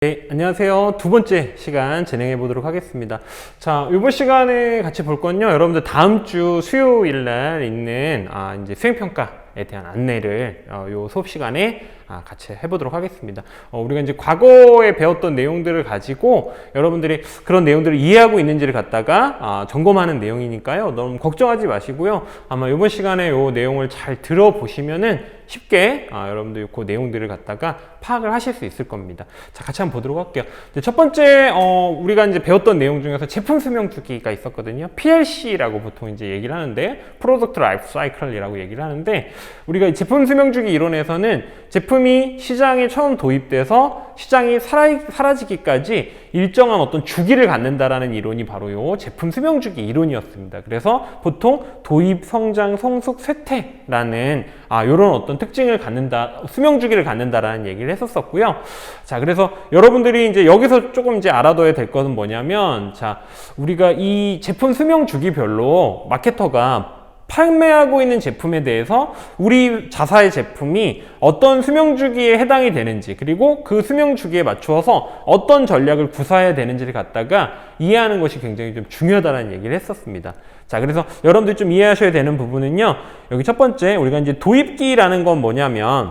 네, 안녕하세요. 두 번째 시간 진행해 보도록 하겠습니다. 자, 이번 시간에 같이 볼 건요. 여러분들 다음 주 수요일 날 있는 이제 수행평가에 대한 안내를 요 수업 시간에 같이 해보도록 하겠습니다. 우리가 이제 과거에 배웠던 내용들을 가지고 여러분들이 그런 내용들을 이해하고 있는지를 갖다가 점검하는 내용이니까요. 너무 걱정하지 마시고요. 아마 이번 시간에 요 내용을 잘 들어보시면은 쉽게 여러분들 그 내용들을 갖다가 파악을 하실 수 있을 겁니다. 자, 같이 한번 보도록 할게요. 첫 번째 우리가 이제 배웠던 내용 중에서 제품 수명 주기가 있었거든요. PLC라고 보통 이제 얘기를 하는데 Product Life Cycle이라고 얘기를 하는데 우리가 이 제품 수명 주기 이론에서는 제품이 시장에 처음 도입돼서 시장이 사라지기까지 일정한 어떤 주기를 갖는다라는 이론이 바로 요 제품 수명 주기 이론이었습니다. 그래서 보통 도입, 성장, 성숙, 쇠퇴라는 요런 어떤 특징을 갖는다, 수명 주기를 갖는다라는 얘기를 했었었고요. 자, 그래서 여러분들이 이제 여기서 조금 이제 알아둬야 될 것은 뭐냐면, 자, 우리가 이 제품 수명 주기별로 마케터가 판매하고 있는 제품에 대해서 우리 자사의 제품이 어떤 수명 주기에 해당이 되는지, 그리고 그 수명 주기에 맞추어서 어떤 전략을 구사해야 되는지를 갖다가 이해하는 것이 굉장히 좀 중요하다는 얘기를 했었습니다. 자, 그래서 여러분들이 좀 이해하셔야 되는 부분은요, 여기 첫 번째 우리가 이제 도입기라는 건 뭐냐면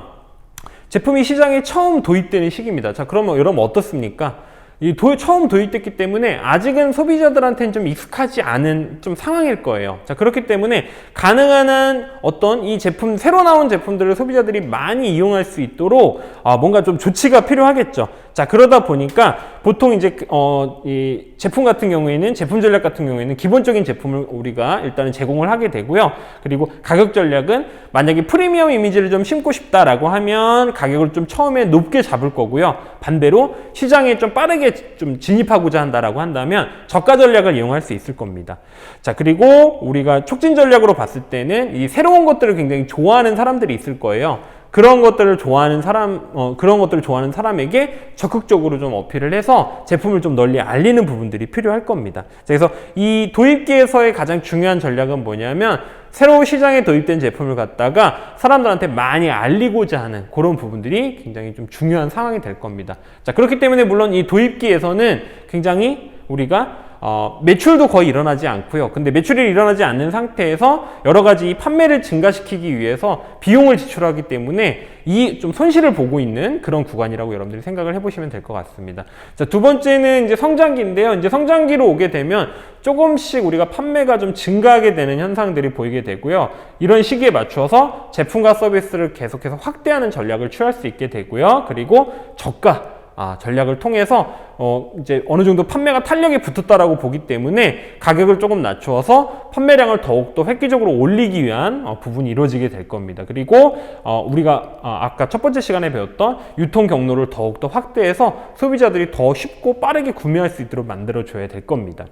제품이 시장에 처음 도입되는 시기입니다. 자, 그러면 여러분 어떻습니까? 처음 도입됐기 때문에 아직은 소비자들한테는 좀 익숙하지 않은 좀 상황일 거예요. 자, 그렇기 때문에 가능한 한 어떤 이 제품, 새로 나온 제품들을 소비자들이 많이 이용할 수 있도록 뭔가 좀 조치가 필요하겠죠. 자, 그러다 보니까 보통 이제 이 제품 같은 경우에는, 제품 전략 같은 경우에는 기본적인 제품을 우리가 일단은 제공을 하게 되고요. 그리고 가격 전략은 만약에 프리미엄 이미지를 좀 심고 싶다라고 하면 가격을 좀 처음에 높게 잡을 거고요. 반대로 시장에 좀 빠르게 좀 진입하고자 한다라고 한다면 저가 전략을 이용할 수 있을 겁니다. 자, 그리고 우리가 촉진 전략으로 봤을 때는 이 새로운 것들을 굉장히 좋아하는 사람들이 있을 거예요. 그런 것들을 좋아하는 사람에게 적극적으로 좀 어필을 해서 제품을 좀 널리 알리는 부분들이 필요할 겁니다. 자, 그래서 이 도입기에서의 가장 중요한 전략은 뭐냐면 새로 시장에 도입된 제품을 갖다가 사람들한테 많이 알리고자 하는 그런 부분들이 굉장히 좀 중요한 상황이 될 겁니다. 자, 그렇기 때문에 물론 이 도입기에서는 굉장히 우리가 매출도 거의 일어나지 않고요. 근데 매출이 일어나지 않는 상태에서 여러 가지 판매를 증가시키기 위해서 비용을 지출하기 때문에 이 좀 손실을 보고 있는 그런 구간이라고 여러분들이 생각을 해보시면 될 것 같습니다. 자, 두 번째는 이제 성장기인데요. 이제 성장기로 오게 되면 조금씩 우리가 판매가 좀 증가하게 되는 현상들이 보이게 되고요. 이런 시기에 맞춰서 제품과 서비스를 계속해서 확대하는 전략을 취할 수 있게 되고요. 그리고 저가 전략을 통해서 이제 어느 정도 판매가 탄력이 붙었다라고 보기 때문에 가격을 조금 낮추어서 판매량을 더욱더 획기적으로 올리기 위한 부분이 이루어지게 될 겁니다. 그리고 우리가 아까 첫 번째 시간에 배웠던 유통 경로를 더욱더 확대해서 소비자들이 더 쉽고 빠르게 구매할 수 있도록 만들어줘야 될 겁니다.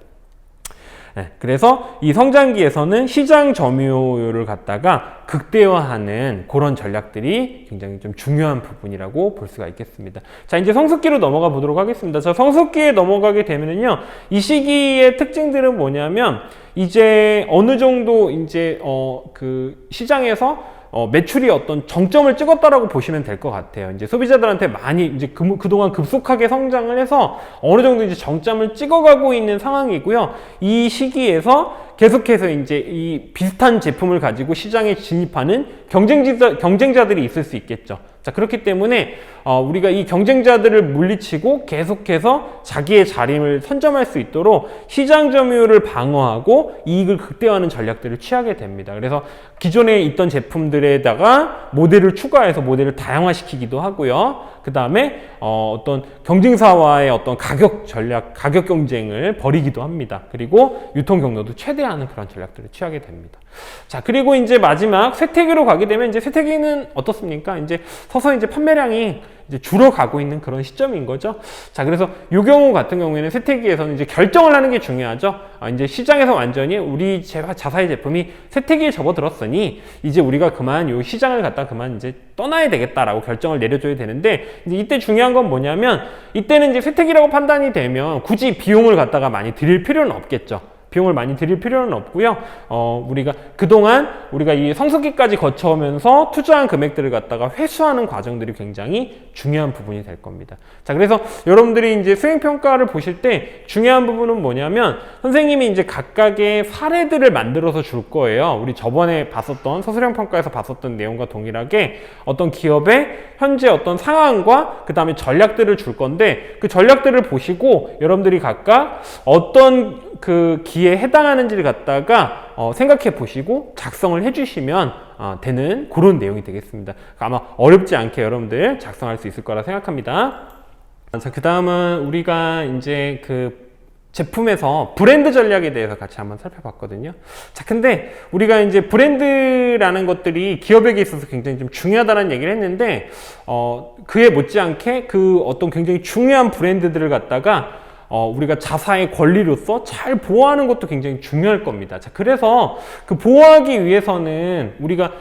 네, 그래서 이 성장기에서는 시장 점유율을 갖다가 극대화하는 그런 전략들이 굉장히 좀 중요한 부분이라고 볼 수가 있겠습니다. 자, 이제 성숙기로 넘어가 보도록 하겠습니다. 자, 성숙기에 넘어가게 되면은요, 이 시기의 특징들은 뭐냐면 이제 어느 정도 이제 그 시장에서 매출이 어떤 정점을 찍었다라고 보시면 될 것 같아요. 이제 소비자들한테 많이 이제 그동안 급속하게 성장을 해서 어느 정도 이제 정점을 찍어가고 있는 상황이고요. 이 시기에서 계속해서 이제 이 비슷한 제품을 가지고 시장에 진입하는 경쟁자들이 있을 수 있겠죠. 자, 그렇기 때문에 우리가 이 경쟁자들을 물리치고 계속해서 자기의 자리를 선점할 수 있도록 시장 점유율을 방어하고 이익을 극대화하는 전략들을 취하게 됩니다. 그래서 기존에 있던 제품들에다가 모델을 추가해서 모델을 다양화시키기도 하고요. 그 다음에 어떤 경쟁사와의 어떤 가격 전략, 가격 경쟁을 벌이기도 합니다. 그리고 유통 경로도 최대화하는 그런 전략들을 취하게 됩니다. 자, 그리고 이제 마지막 쇠퇴기로 가게 되면 이제 쇠퇴기는 어떻습니까? 이제 서서히 이제 판매량이 이제 줄어가고 있는 그런 시점인 거죠. 자, 그래서 이 경우 같은 경우에는 쇠퇴기에서는 이제 결정을 하는 게 중요하죠. 이제 시장에서 완전히 우리 자사의 제품이 쇠퇴기에 접어들었으니 이제 우리가 그만 이 시장을 갖다 그만 이제 떠나야 되겠다라고 결정을 내려줘야 되는데, 이제 이때 중요한 건 뭐냐면 이때는 이제 쇠퇴기라고 판단이 되면 굳이 비용을 갖다가 많이 들일 필요는 없겠죠. 비용을 많이 들일 필요는 없고요. 우리가 그동안 우리가 이 성숙기까지 거쳐오면서 투자한 금액들을 갖다가 회수하는 과정들이 굉장히 중요한 부분이 될 겁니다. 자, 그래서 여러분들이 이제 수행평가를 보실 때 중요한 부분은 뭐냐면 선생님이 이제 각각의 사례들을 만들어서 줄 거예요. 우리 저번에 봤었던 서술형평가에서 봤었던 내용과 동일하게 어떤 기업의 현재 어떤 상황과 그 다음에 전략들을 줄 건데 그 전략들을 보시고 여러분들이 각각 어떤 그 기에 해당하는지를 갖다가 생각해 보시고 작성을 해주시면 되는 그런 내용이 되겠습니다. 아마 어렵지 않게 여러분들 작성할 수 있을 거라 생각합니다. 자, 그 다음은 우리가 이제 그 제품에서 브랜드 전략에 대해서 같이 한번 살펴봤거든요. 자, 근데 우리가 이제 브랜드라는 것들이 기업에게 있어서 굉장히 좀 중요하다는 얘기를 했는데, 그에 못지않게 그 어떤 굉장히 중요한 브랜드들을 갖다가 우리가 자사의 권리로서 잘 보호하는 것도 굉장히 중요할 겁니다. 자, 그래서 그 보호하기 위해서는 우리가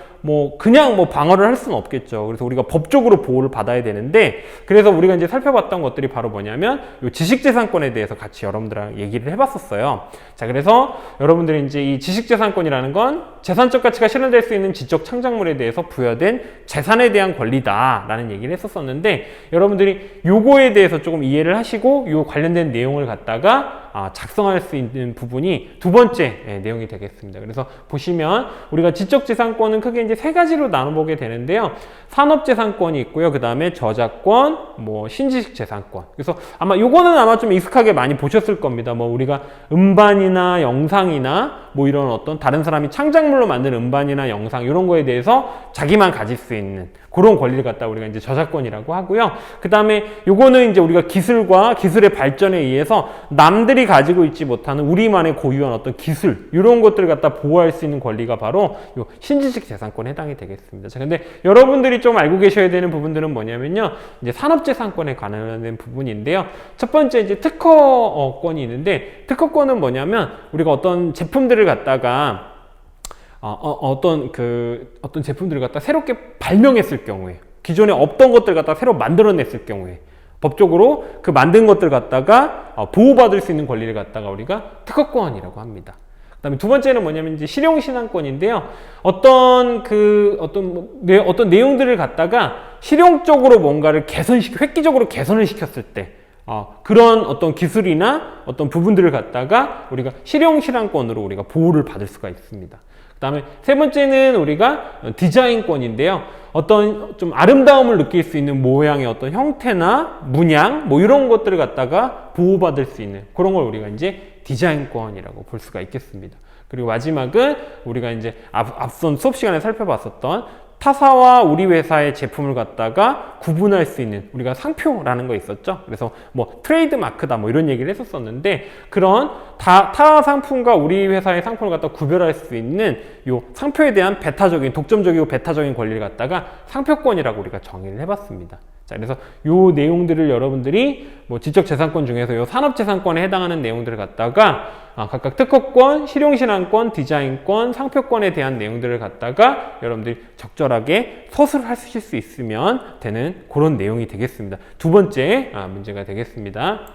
그냥 방어를 할 수는 없겠죠. 그래서 우리가 법적으로 보호를 받아야 되는데, 그래서 우리가 이제 살펴봤던 것들이 바로 뭐냐면, 요 지식재산권에 대해서 같이 여러분들랑 얘기를 해봤었어요. 자, 그래서 여러분들이 이제 이 지식재산권이라는 건 재산적 가치가 실현될 수 있는 지적 창작물에 대해서 부여된 재산에 대한 권리다라는 얘기를 했었었는데, 여러분들이 요거에 대해서 조금 이해를 하시고 요 관련된 내용을 갖다가 작성할 수 있는 부분이 두 번째 내용이 되겠습니다. 그래서 보시면 우리가 지적재산권은 크게 이제 세 가지로 나눠보게 되는데요. 산업재산권이 있고요. 그 다음에 저작권, 신지식재산권. 그래서 요거는 아마 좀 익숙하게 많이 보셨을 겁니다. 우리가 음반이나 영상이나 이런 어떤 다른 사람이 창작물로 만든 음반이나 영상 이런 거에 대해서 자기만 가질 수 있는 그런 권리를 갖다 우리가 이제 저작권이라고 하고요. 그 다음에 요거는 이제 우리가 기술의 발전에 의해서 남들이 가지고 있지 못하는 우리만의 고유한 어떤 기술 이런 것들을 갖다 보호할 수 있는 권리가 바로 요 신지식 재산권에 해당이 되겠습니다. 자, 근데 여러분들이 좀 알고 계셔야 되는 부분들은 뭐냐면요. 이제 산업재산권에 관련된 부분인데요. 첫 번째 이제 특허권이 있는데, 특허권은 뭐냐면 우리가 어떤 제품들을 갖다가 어떤 제품들을 갖다 새롭게 발명했을 경우에, 기존에 없던 것들을 갖다 새로 만들어냈을 경우에 법적으로 그 만든 것들 갖다가 보호받을 수 있는 권리를 갖다가 우리가 특허권이라고 합니다. 그 다음에 두 번째는 뭐냐면 이제 실용신앙권인데요. 어떤 내용들을 갖다가 실용적으로 뭔가를 획기적으로 개선을 시켰을 때 그런 어떤 기술이나 어떤 부분들을 갖다가 우리가 실용신앙권으로 우리가 보호를 받을 수가 있습니다. 그 다음에 세 번째는 우리가 디자인권인데요. 어떤 좀 아름다움을 느낄 수 있는 모양의 어떤 형태나 문양 이런 것들을 갖다가 보호받을 수 있는 그런 걸 우리가 이제 디자인권이라고 볼 수가 있겠습니다. 그리고 마지막은 우리가 이제 앞선 수업 시간에 살펴봤었던 타사와 우리 회사의 제품을 갖다가 구분할 수 있는 우리가 상표라는 거 있었죠. 그래서 트레이드 마크다 이런 얘기를 했었었는데, 그런 타 상품과 우리 회사의 상품을 갖다 구별할 수 있는 요 상표에 대한 독점적이고 배타적인 권리를 갖다가 상표권이라고 우리가 정의를 해봤습니다. 자, 그래서 요 내용들을 여러분들이 지적재산권 중에서 요 산업재산권에 해당하는 내용들을 갖다가 각각 특허권, 실용신앙권, 디자인권, 상표권에 대한 내용들을 갖다가 여러분들이 적절하게 서술하실 수 있으면 되는 그런 내용이 되겠습니다. 두 번째 문제가 되겠습니다.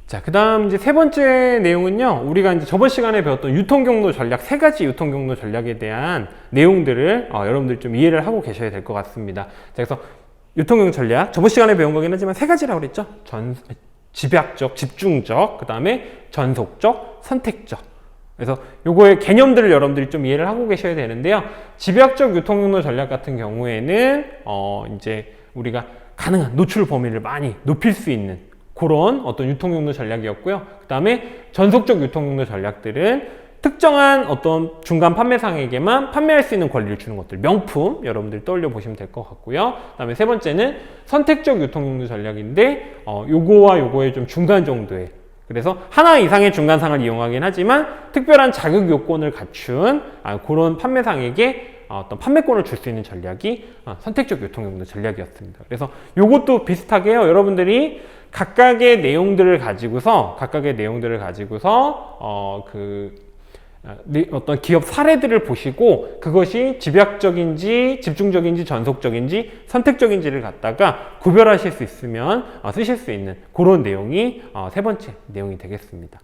자, 그 다음 이제 세 번째 내용은요, 우리가 이제 저번 시간에 배웠던 유통경로 전략, 세 가지 유통경로 전략에 대한 내용들을 여러분들이 좀 이해를 하고 계셔야 될 것 같습니다. 자, 그래서 유통경로 전략, 저번 시간에 배운 거긴 하지만 세 가지라고 그랬죠. 집약적, 집중적, 그 다음에 전속적, 선택적. 그래서 요거의 개념들을 여러분들이 좀 이해를 하고 계셔야 되는데요. 집약적 유통경로 전략 같은 경우에는 이제 우리가 가능한 노출 범위를 많이 높일 수 있는 그런 어떤 유통경로 전략이었고요. 그 다음에 전속적 유통경로 전략들은 특정한 어떤 중간 판매상에게만 판매할 수 있는 권리를 주는 것들, 명품 여러분들이 떠올려 보시면 될 것 같고요. 그 다음에 세 번째는 선택적 유통경로 전략인데 요거와 요거의 좀 중간 정도의, 그래서 하나 이상의 중간상을 이용하긴 하지만 특별한 자격 요건을 갖춘 그런 판매상에게 어떤 판매권을 줄 수 있는 전략이 선택적 유통경로 전략이었습니다. 그래서 요것도 비슷하게요. 여러분들이 각각의 내용들을 가지고서 어떤 기업 사례들을 보시고 그것이 집약적인지 집중적인지 전속적인지 선택적인지를 갖다가 구별하실 수 있으면 쓰실 수 있는 그런 내용이 세 번째 내용이 되겠습니다.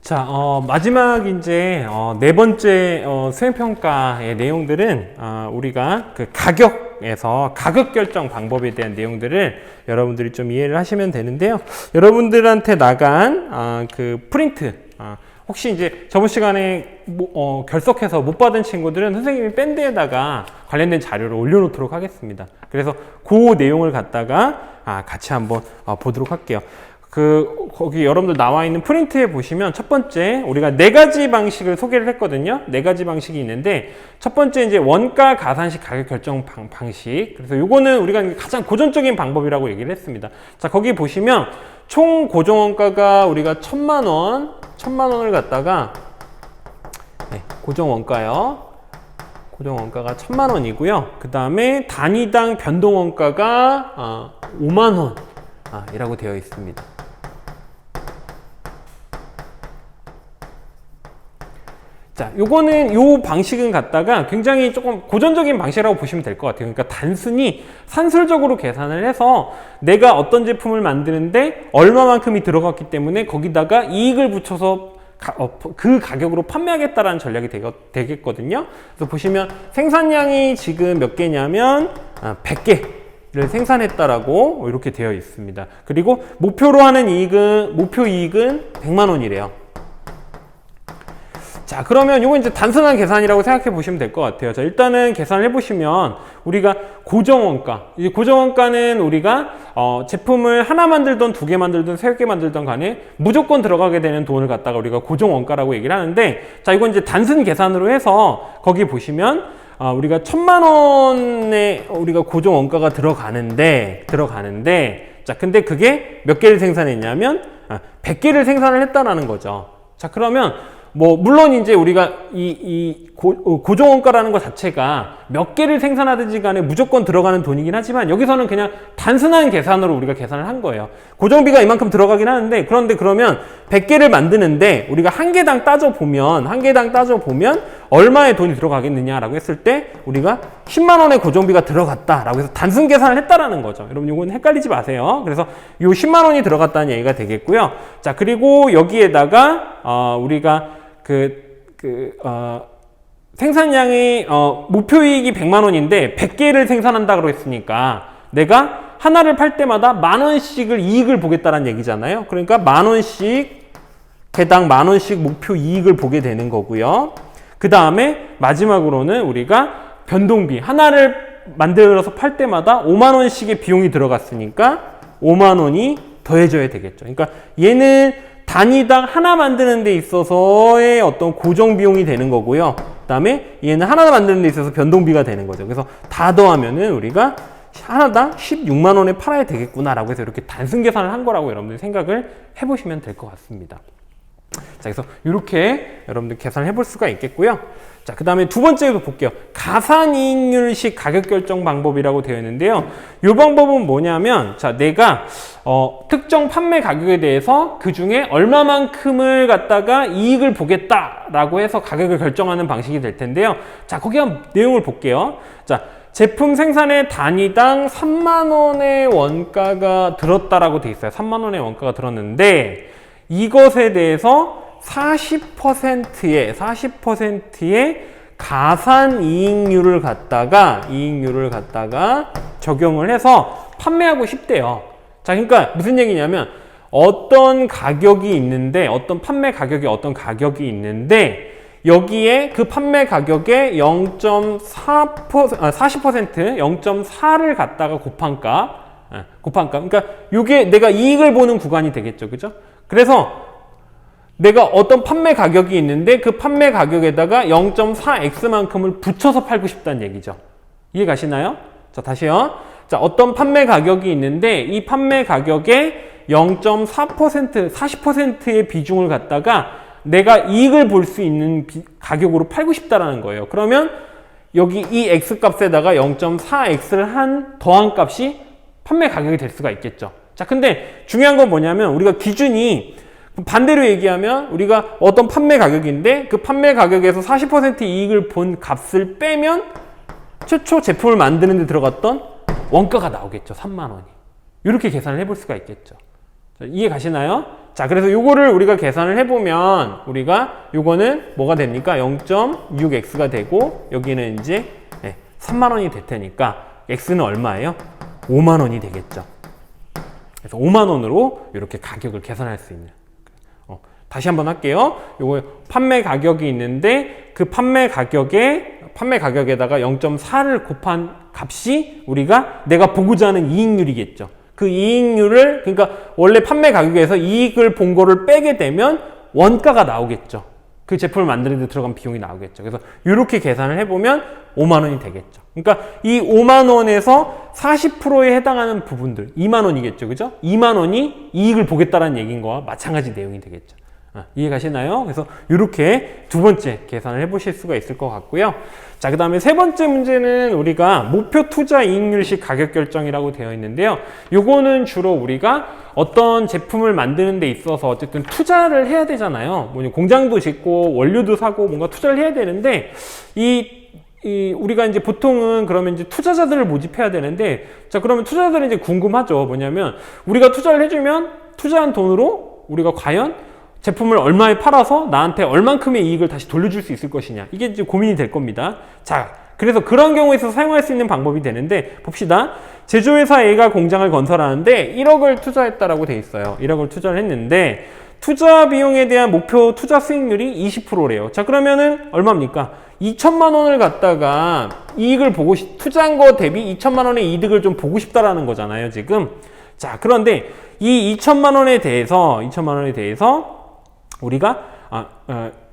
자, 마지막 이제 네 번째 수행평가의 내용들은 우리가 그 가격에서 가격 결정 방법에 대한 내용들을 여러분들이 좀 이해를 하시면 되는데요. 여러분들한테 나간 그 프린트 혹시 이제 저번 시간에 결석해서 못 받은 친구들은 선생님이 밴드에다가 관련된 자료를 올려놓도록 하겠습니다. 그래서 그 내용을 갖다가 같이 한번 보도록 할게요. 거기 여러분들 나와 있는 프린트에 보시면 첫 번째 우리가 네 가지 방식을 소개를 했거든요. 네 가지 방식이 있는데 첫 번째 이제 원가 가산식 가격 결정 방식. 그래서 요거는 우리가 가장 고전적인 방법이라고 얘기를 했습니다. 자, 거기 보시면 총 고정 원가가 우리가 1,000만 원을 갖다가 고정 원가요. 고정 원가가 1,000만 원이고요. 그 다음에 단위당 변동 원가가 5만 원 이라고 되어 있습니다. 자, 요거는 요 방식은 갖다가 굉장히 조금 고전적인 방식이라고 보시면 될 것 같아요. 그러니까 단순히 산술적으로 계산을 해서 내가 어떤 제품을 만드는데 얼마만큼이 들어갔기 때문에 거기다가 이익을 붙여서 그 가격으로 판매하겠다라는 전략이 되겠거든요. 그래서 보시면 생산량이 지금 몇 개냐면 100개를 생산했다라고 이렇게 되어 있습니다. 그리고 목표 이익은 100만 원이래요. 자, 그러면 이거 이제 단순한 계산이라고 생각해 보시면 될 것 같아요. 자, 일단은 계산을 해보시면 우리가 고정원가, 이 고정원가는 우리가 제품을 하나 만들던 두 개 만들던 세 개 만들던 간에 무조건 들어가게 되는 돈을 갖다가 우리가 고정원가라고 얘기를 하는데, 자, 이건 이제 단순 계산으로 해서 거기 보시면 우리가 1,000만 원의 우리가 고정원가가 들어가는데 자, 근데 그게 몇 개를 생산했냐면 100개를 생산을 했다라는 거죠. 자, 그러면 물론 이제 우리가 고정원가라는 것 자체가 몇 개를 생산하든지 간에 무조건 들어가는 돈이긴 하지만 여기서는 그냥 단순한 계산으로 우리가 계산을 한 거예요. 고정비가 이만큼 들어가긴 하는데, 그런데 그러면 100개를 만드는데 우리가 한 개당 따져보면 얼마의 돈이 들어가겠느냐라고 했을 때 우리가 10만 원의 고정비가 들어갔다라고 해서 단순 계산을 했다라는 거죠. 여러분 이건 헷갈리지 마세요. 그래서 요 10만 원이 들어갔다는 얘기가 되겠고요. 자, 그리고 여기에다가 우리가 생산량이 목표이익이 100만 원인데 100개를 생산한다고 했으니까 내가 하나를 팔 때마다 10,000원씩을 이익을 보겠다는 얘기잖아요. 그러니까 10,000원씩, 개당 10,000원씩 목표 이익을 보게 되는 거고요. 그 다음에 마지막으로는 우리가 변동비, 하나를 만들어서 팔 때마다 5만 원씩의 비용이 들어갔으니까 5만 원이 더해져야 되겠죠. 그러니까 얘는 단위당 하나 만드는 데 있어서의 어떤 고정 비용이 되는 거고요. 그 다음에 얘는 하나 만드는 데 있어서 변동비가 되는 거죠. 그래서 다 더하면은 우리가 하나당 16만 원에 팔아야 되겠구나라고 해서 이렇게 단순 계산을 한 거라고 여러분들 생각을 해보시면 될 것 같습니다. 자, 그래서 이렇게 여러분들 계산을 해볼 수가 있겠고요. 자, 그 다음에 두 번째로 볼게요. 가산이익률식 가격 결정 방법이라고 되어 있는데요. 이 방법은 뭐냐면, 자, 내가 특정 판매 가격에 대해서 그 중에 얼마만큼을 갖다가 이익을 보겠다라고 해서 가격을 결정하는 방식이 될 텐데요. 자, 거기 한번 내용을 볼게요. 자, 제품 생산의 단위당 3만 원의 원가가 들었다라고 돼 있어요. 3만 원의 원가가 들었는데 이것에 대해서 40%의 가산 이익률을 갖다가 적용을 해서 판매하고 싶대요. 자, 그러니까 무슨 얘기냐면 어떤 가격이 있는데, 어떤 판매 가격이 어떤 가격이 있는데 여기에 그 판매 가격의 0.4를 갖다가 곱한 값. 그러니까 이게 내가 이익을 보는 구간이 되겠죠. 그죠? 그래서 내가 어떤 판매 가격이 있는데 그 판매 가격에다가 0.4x만큼을 붙여서 팔고 싶다는 얘기죠. 이해 가시나요? 자, 다시요. 자, 어떤 판매 가격이 있는데 이 판매 가격에 0.4%, 40%의 비중을 갖다가 내가 이익을 볼 수 있는 가격으로 팔고 싶다라는 거예요. 그러면 여기 이 x 값에다가 0.4x를 더한 값이 판매 가격이 될 수가 있겠죠. 자, 근데 중요한 건 뭐냐면 우리가 기준이 반대로 얘기하면 우리가 어떤 판매 가격인데 그 판매 가격에서 40% 이익을 본 값을 빼면 최초 제품을 만드는 데 들어갔던 원가가 나오겠죠. 3만 원이. 이렇게 계산을 해볼 수가 있겠죠. 자, 이해 가시나요? 자, 그래서 요거를 우리가 계산을 해보면 우리가 요거는 뭐가 됩니까? 0.6x가 되고 여기는 이제 3만 원이 될 테니까 x는 얼마예요? 5만 원이 되겠죠. 그래서 5만 원으로 이렇게 가격을 계산할 수 있는. 다시 한번 할게요. 요거 판매 가격이 있는데 그 판매 가격에다가 0.4를 곱한 값이 우리가 내가 보고자 하는 이익률이겠죠. 그 이익률을, 그러니까 원래 판매 가격에서 이익을 본 거를 빼게 되면 원가가 나오겠죠. 그 제품을 만드는 데 들어간 비용이 나오겠죠. 그래서 이렇게 계산을 해보면 5만 원이 되겠죠. 그러니까 이 5만 원에서 40%에 해당하는 부분들, 2만 원이겠죠. 그죠? 2만 원이 이익을 보겠다는 얘기인 거와 마찬가지 내용이 되겠죠. 이해 가시나요? 그래서 이렇게 두 번째 계산을 해보실 수가 있을 것 같고요. 자, 그 다음에 세 번째 문제는 우리가 목표 투자 이익률식 가격 결정이라고 되어 있는데요. 요거는 주로 우리가 어떤 제품을 만드는 데 있어서 어쨌든 투자를 해야 되잖아요. 뭐 공장도 짓고 원료도 사고 뭔가 투자를 해야 되는데 우리가 이제 보통은 그러면 이제 투자자들을 모집해야 되는데, 자, 그러면 투자자들은 이제 궁금하죠. 뭐냐면 우리가 투자를 해주면 투자한 돈으로 우리가 과연 제품을 얼마에 팔아서 나한테 얼만큼의 이익을 다시 돌려줄 수 있을 것이냐, 이게 이제 고민이 될 겁니다. 자, 그래서 그런 경우에서 사용할 수 있는 방법이 되는데, 봅시다. 제조회사 A가 공장을 건설하는데 1억을 투자했다라고 돼 있어요. 1억을 투자를 했는데 투자 비용에 대한 목표 투자 수익률이 20%래요. 자, 그러면은 얼마입니까? 2천만 원을 갖다가 이익을 보고 투자한 거 대비 2천만 원의 이득을 좀 보고 싶다라는 거잖아요, 지금. 자, 그런데 이 2천만 원에 대해서 우리가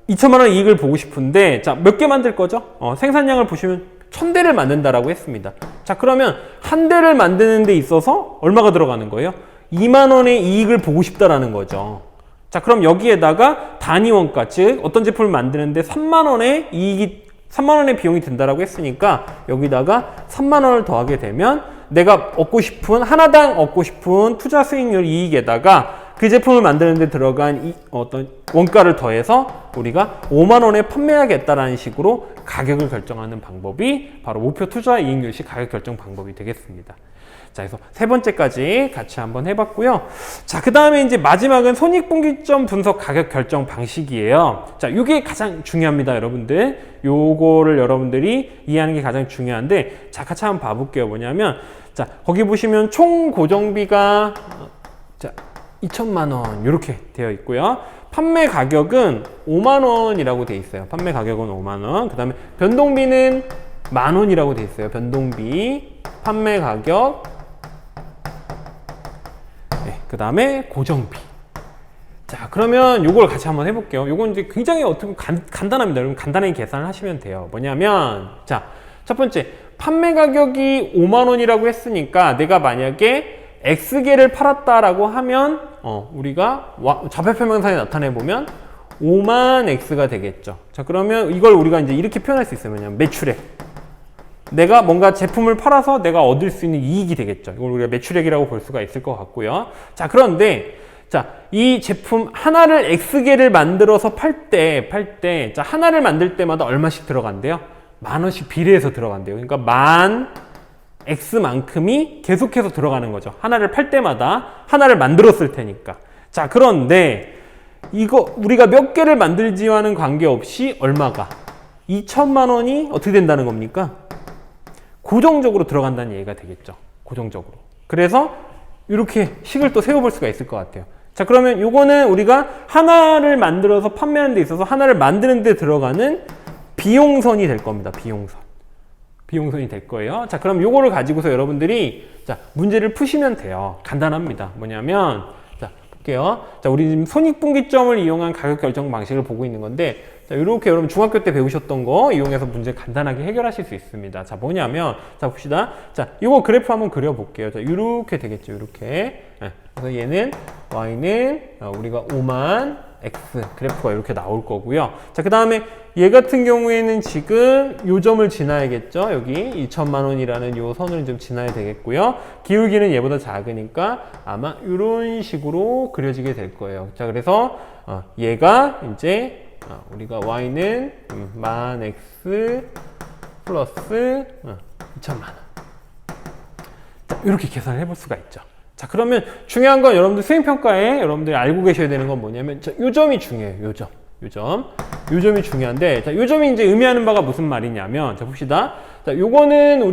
2천만 원 이익을 보고 싶은데, 자, 몇 개 만들 거죠? 생산량을 보시면 1000대를 만든다라고 했습니다. 자, 그러면 한 대를 만드는 데 있어서 얼마가 들어가는 거예요? 2만 원의 이익을 보고 싶다라는 거죠. 자, 그럼 여기에다가 단위 원가, 즉 어떤 제품을 만드는데 3만 원의 비용이 든다라고 했으니까 여기다가 3만 원을 더하게 되면 내가 하나당 얻고 싶은 투자 수익률 이익에다가 그 제품을 만드는 데 들어간 어떤 원가를 더해서 우리가 5만 원에 판매하겠다라는 식으로 가격을 결정하는 방법이 바로 목표 투자 이익률식 가격 결정 방법이 되겠습니다. 자, 그래서 세 번째까지 같이 한번 해봤고요. 자, 그 다음에 이제 마지막은 손익분기점 분석 가격 결정 방식이에요. 자, 이게 가장 중요합니다, 여러분들. 요거를 여러분들이 이해하는 게 가장 중요한데, 자, 같이 한번 봐볼게요. 뭐냐면, 자, 거기 보시면 총 고정비가 2천만 원 이렇게 되어 있고요. 판매 가격은 5만 원이라고 되어 있어요. 판매 가격은 5만 원. 그 다음에 변동비는 10,000원이라고 되어 있어요. 변동비, 판매 가격, 그 다음에 고정비. 자, 그러면 요걸 같이 한번 해볼게요. 요건 이제 굉장히 어떻게 간단합니다. 여러분 간단하게 계산을 하시면 돼요. 뭐냐면, 자, 첫 번째, 판매 가격이 5만 원이라고 했으니까 내가 만약에 X개를 팔았다라고 하면 우리가 좌표평면상에 나타내보면 5만 X가 되겠죠. 자, 그러면 이걸 우리가 이제 이렇게 표현할 수 있어요. 왜냐면 매출액. 내가 뭔가 제품을 팔아서 내가 얻을 수 있는 이익이 되겠죠. 이걸 우리가 매출액이라고 볼 수가 있을 것 같고요. 자, 그런데 자, 이 제품 하나를 X개를 만들어서 팔 때 자, 하나를 만들 때마다 얼마씩 들어간대요? 10,000원씩 비례해서 들어간대요. 그러니까 10,000 X만큼이 계속해서 들어가는 거죠. 하나를 팔 때마다 하나를 만들었을 테니까. 자, 그런데 이거 우리가 몇 개를 만들지와는 관계없이 얼마가 2천만 원이 어떻게 된다는 겁니까? 고정적으로 들어간다는 얘기가 되겠죠. 고정적으로. 그래서 이렇게 식을 또 세워볼 수가 있을 것 같아요. 자, 그러면 요거는 우리가 하나를 만들어서 판매하는 데 있어서 하나를 만드는 데 들어가는 비용선이 될 겁니다. 비용선이 될 거예요. 자, 그럼 요거를 가지고서 여러분들이 자, 문제를 푸시면 돼요. 간단합니다. 뭐냐면, 자, 볼게요. 자, 우리 지금 손익분기점을 이용한 가격 결정 방식을 보고 있는 건데, 자, 이렇게 여러분 중학교 때 배우셨던 거 이용해서 문제 간단하게 해결하실 수 있습니다. 자, 뭐냐면, 자, 봅시다. 자, 요거 그래프 한번 그려볼게요. 자, 이렇게 되겠죠. 이렇게. 그래서 얘는, Y는 우리가 5만 X 그래프가 이렇게 나올 거고요. 자, 그 다음에 얘 같은 경우에는 지금 요 점을 지나야겠죠. 여기 2천만 원이라는 요 선을 좀 지나야 되겠고요. 기울기는 얘보다 작으니까 아마 이런 식으로 그려지게 될 거예요. 자, 그래서 얘가 이제 우리가 Y는 10,000 X 플러스 2천만 원. 자, 이렇게 계산을 해볼 수가 있죠. 자, 그러면 중요한 건 여러분들 수행평가에 여러분들이 알고 계셔야 되는 건 뭐냐면, 자, 요 점이 중요해요. 요 점. 요 점이 중요한데, 자, 요 점이 이제 의미하는 바가 무슨 말이냐면, 자, 봅시다. 자, 요거는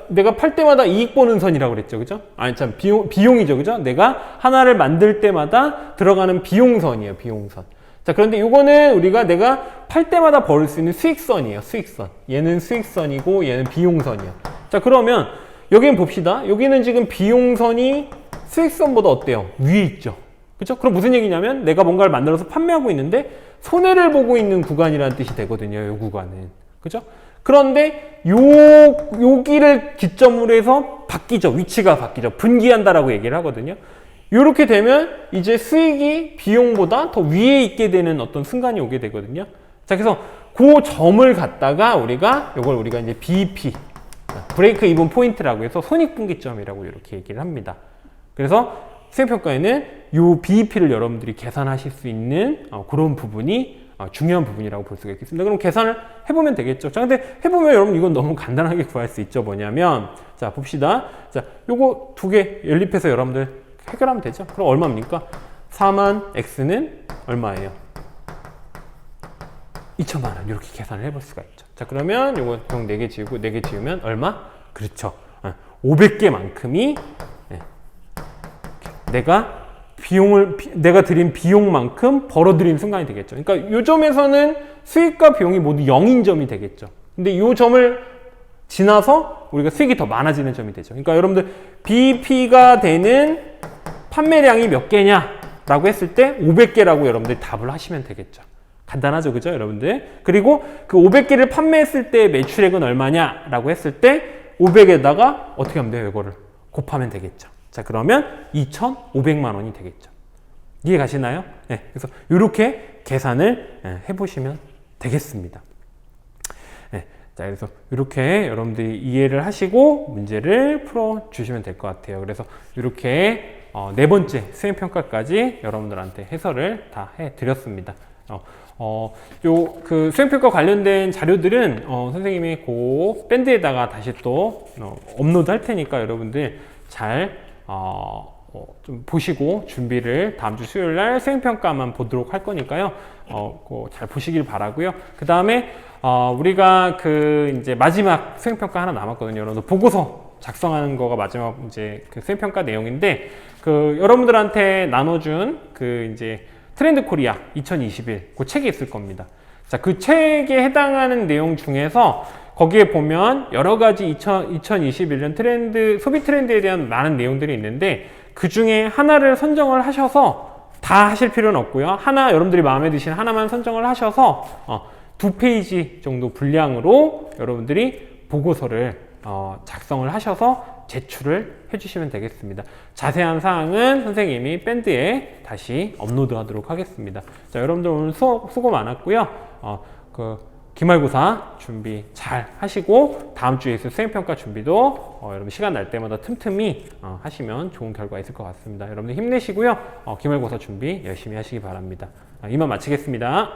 내가 팔 때마다 이익 보는 선이라고 그랬죠. 그죠? 아니, 참, 비용이죠. 그죠? 내가 하나를 만들 때마다 들어가는 비용선이에요. 비용선. 자, 그런데 요거는 내가 팔 때마다 벌 수 있는 수익선이에요. 수익선. 얘는 수익선이고, 얘는 비용선이에요. 자, 그러면, 여기는 봅시다. 여기는 지금 비용선이 수익선보다 어때요? 위에 있죠. 그죠? 그럼 무슨 얘기냐면, 내가 뭔가를 만들어서 판매하고 있는데, 손해를 보고 있는 구간이라는 뜻이 되거든요. 요 구간은. 그죠? 그런데 여기를 기점으로 해서 바뀌죠. 위치가 바뀌죠. 분기한다라고 얘기를 하거든요. 이렇게 되면 이제 수익이 비용보다 더 위에 있게 되는 어떤 순간이 오게 되거든요. 자, 그래서 그 점을 갖다가 우리가 이제 BEP, 브레이크 이븐 포인트라고 해서 손익분기점이라고 이렇게 얘기를 합니다. 그래서 수행평가에는 이 BEP를 여러분들이 계산하실 수 있는 그런 부분이 중요한 부분이라고 볼 수가 있겠습니다. 그럼 계산을 해보면 되겠죠. 자, 근데 해보면 여러분 이건 너무 간단하게 구할 수 있죠. 뭐냐면, 자, 봅시다. 자, 요거 두 개 연립해서 여러분들 해결하면 되죠. 그럼 얼마입니까? 4만 X는 얼마예요? 2천만 원. 이렇게 계산을 해볼 수가 있죠. 자, 그러면 요거 형 4개 지우고 4개 지우면 얼마? 그렇죠. 500개만큼이 내가 드린 비용만큼 벌어들인 순간이 되겠죠. 그러니까 요 점에서는 수익과 비용이 모두 0인 점이 되겠죠. 근데 요 점을 지나서 우리가 수익이 더 많아지는 점이 되죠. 그러니까 여러분들 BEP가 되는 판매량이 몇 개냐라고 했을 때 500개라고 여러분들이 답을 하시면 되겠죠. 간단하죠, 그죠, 여러분들? 그리고 그 500개를 판매했을 때 매출액은 얼마냐라고 했을 때 500에다가 어떻게 하면 돼요? 이거를 곱하면 되겠죠. 자, 그러면 2,500만 원이 되겠죠. 이해 가시나요? 네, 그래서 이렇게 계산을 해보시면 되겠습니다. 네, 자, 그래서 이렇게 여러분들이 이해를 하시고 문제를 풀어주시면 될 것 같아요. 그래서 이렇게 네 번째 수행평가까지 여러분들한테 해설을 다 해드렸습니다. 그 수행평가 관련된 자료들은 선생님이 그 밴드에다가 다시 또 업로드 할 테니까 여러분들 잘 좀 보시고 준비를 다음 주 수요일 날 수행평가만 보도록 할 거니까요. 잘 보시길 바라고요. 그 다음에 우리가 이제 마지막 수행평가 하나 남았거든요. 여러분들 보고서 작성하는 거가 마지막 이제 그 수행평가 내용인데 여러분들한테 나눠준 이제 트렌드 코리아 2021 그 책이 있을 겁니다. 자, 그 책에 해당하는 내용 중에서 거기에 보면 여러 가지 2021년 트렌드, 소비 트렌드에 대한 많은 내용들이 있는데 그 중에 하나를 선정을 하셔서 다 하실 필요는 없고요. 여러분들이 마음에 드시는 하나만 선정을 하셔서 2페이지 정도 분량으로 여러분들이 보고서를 작성을 하셔서 제출을 해주시면 되겠습니다. 자세한 사항은 선생님이 밴드에 다시 업로드 하도록 하겠습니다. 자, 여러분들 오늘 수고 많았고요. 기말고사 준비 잘 하시고 다음 주에 있을 수행평가 준비도 여러분 시간 날 때마다 틈틈이 하시면 좋은 결과 있을 것 같습니다. 여러분들 힘내시고요. 기말고사 준비 열심히 하시기 바랍니다. 이만 마치겠습니다.